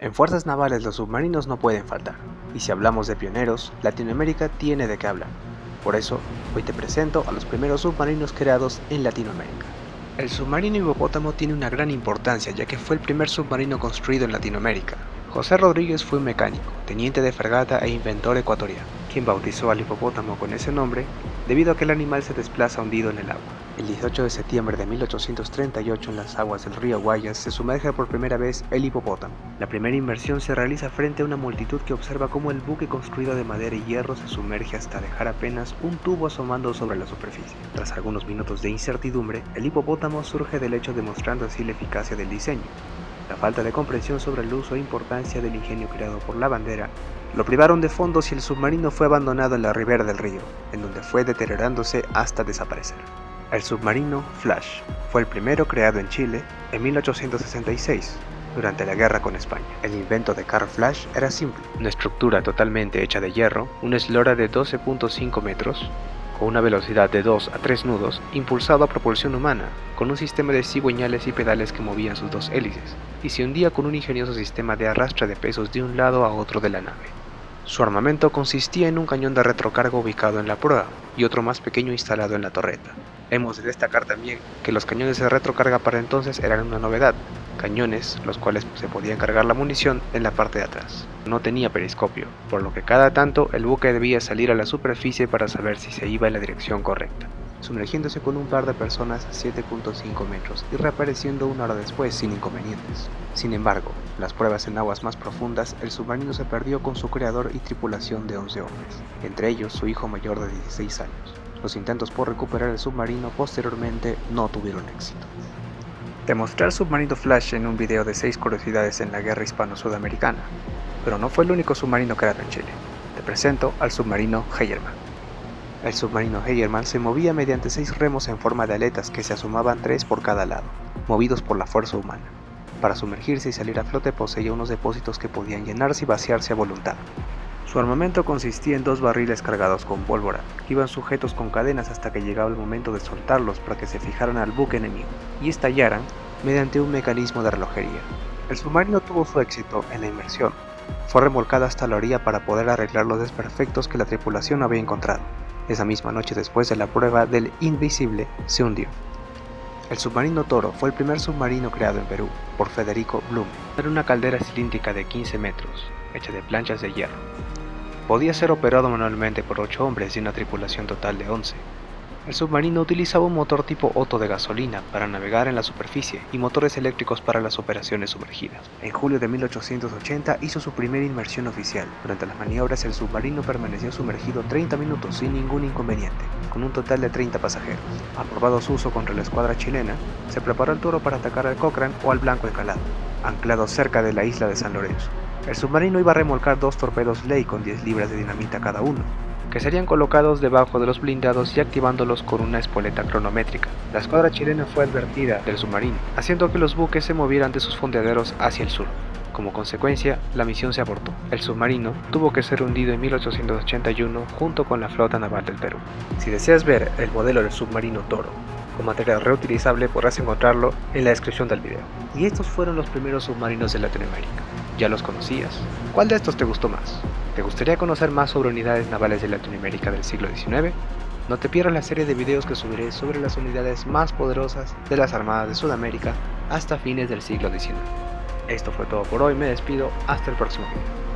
En fuerzas navales los submarinos no pueden faltar, y si hablamos de pioneros, Latinoamérica tiene de qué hablar. Por eso, hoy te presento a los primeros submarinos creados en Latinoamérica. El submarino hipopótamo tiene una gran importancia ya que fue el primer submarino construido en Latinoamérica. José Rodríguez fue un mecánico, teniente de fragata e inventor ecuatoriano, quien bautizó al hipopótamo con ese nombre debido a que el animal se desplaza hundido en el agua. El 18 de septiembre de 1838 en las aguas del río Guayas se sumerge por primera vez el hipopótamo. La primera inmersión se realiza frente a una multitud que observa cómo el buque construido de madera y hierro se sumerge hasta dejar apenas un tubo asomando sobre la superficie. Tras algunos minutos de incertidumbre, el hipopótamo surge del lecho demostrando así la eficacia del diseño. La falta de comprensión sobre el uso e importancia del ingenio creado por la bandera lo privaron de fondos y el submarino fue abandonado en la ribera del río, en donde fue deteriorándose hasta desaparecer. El submarino Flash fue el primero creado en Chile en 1866, durante la guerra con España. El invento de Carl Flash era simple, una estructura totalmente hecha de hierro, una eslora de 12.5 metros, con una velocidad de 2 a 3 nudos, impulsado a propulsión humana, con un sistema de cigüeñales y pedales que movían sus dos hélices, y se hundía con un ingenioso sistema de arrastre de pesos de un lado a otro de la nave. Su armamento consistía en un cañón de retrocarga ubicado en la proa y otro más pequeño instalado en la torreta. Hemos de destacar también que los cañones de retrocarga para entonces eran una novedad, cañones los cuales se podían cargar la munición en la parte de atrás. No tenía periscopio, por lo que cada tanto el buque debía salir a la superficie para saber si se iba en la dirección correcta, sumergiéndose con un par de personas a 7.5 metros y reapareciendo una hora después sin inconvenientes. Sin embargo, las pruebas en aguas más profundas, el submarino se perdió con su creador y tripulación de 11 hombres, entre ellos su hijo mayor de 16 años. Los intentos por recuperar el submarino posteriormente no tuvieron éxito. Te mostré al submarino Flash en un video de 6 curiosidades en la guerra hispano-sudamericana, pero no fue el único submarino creado en Chile. Te presento al submarino Heyermann. El submarino Heyermann se movía mediante 6 remos en forma de aletas que se asomaban 3 por cada lado, movidos por la fuerza humana. Para sumergirse y salir a flote poseía unos depósitos que podían llenarse y vaciarse a voluntad. Su armamento consistía en 2 barriles cargados con pólvora, que iban sujetos con cadenas hasta que llegaba el momento de soltarlos para que se fijaran al buque enemigo y estallaran mediante un mecanismo de relojería. El submarino tuvo su éxito en la inmersión. Fue remolcado hasta la orilla para poder arreglar los desperfectos que la tripulación había encontrado. Esa misma noche, después de la prueba del Invisible, se hundió. El submarino Toro fue el primer submarino creado en Perú por Federico Blume. Era una caldera cilíndrica de 15 metros, hecha de planchas de hierro. Podía ser operado manualmente por 8 hombres y una tripulación total de 11. El submarino utilizaba un motor tipo Otto de gasolina para navegar en la superficie y motores eléctricos para las operaciones sumergidas. En julio de 1880 hizo su primera inmersión oficial. Durante las maniobras el submarino permaneció sumergido 30 minutos sin ningún inconveniente, con un total de 30 pasajeros. Aprobado su uso contra la escuadra chilena, se preparó el Toro para atacar al Cochrane o al Blanco Encalado, anclado cerca de la isla de San Lorenzo. El submarino iba a remolcar 2 torpedos Ley con 10 libras de dinamita cada uno, que serían colocados debajo de los blindados y activándolos con una espoleta cronométrica. La escuadra chilena fue advertida del submarino, haciendo que los buques se movieran de sus fondeaderos hacia el sur. Como consecuencia, la misión se abortó. El submarino tuvo que ser hundido en 1881 junto con la flota naval del Perú. Si deseas ver el modelo del submarino Toro con material reutilizable, podrás encontrarlo en la descripción del video. Y estos fueron los primeros submarinos de Latinoamérica. ¿Ya los conocías? ¿Cuál de estos te gustó más? ¿Te gustaría conocer más sobre unidades navales de Latinoamérica del siglo XIX? No te pierdas la serie de videos que subiré sobre las unidades más poderosas de las armadas de Sudamérica hasta fines del siglo XIX. Esto fue todo por hoy, me despido, hasta el próximo video.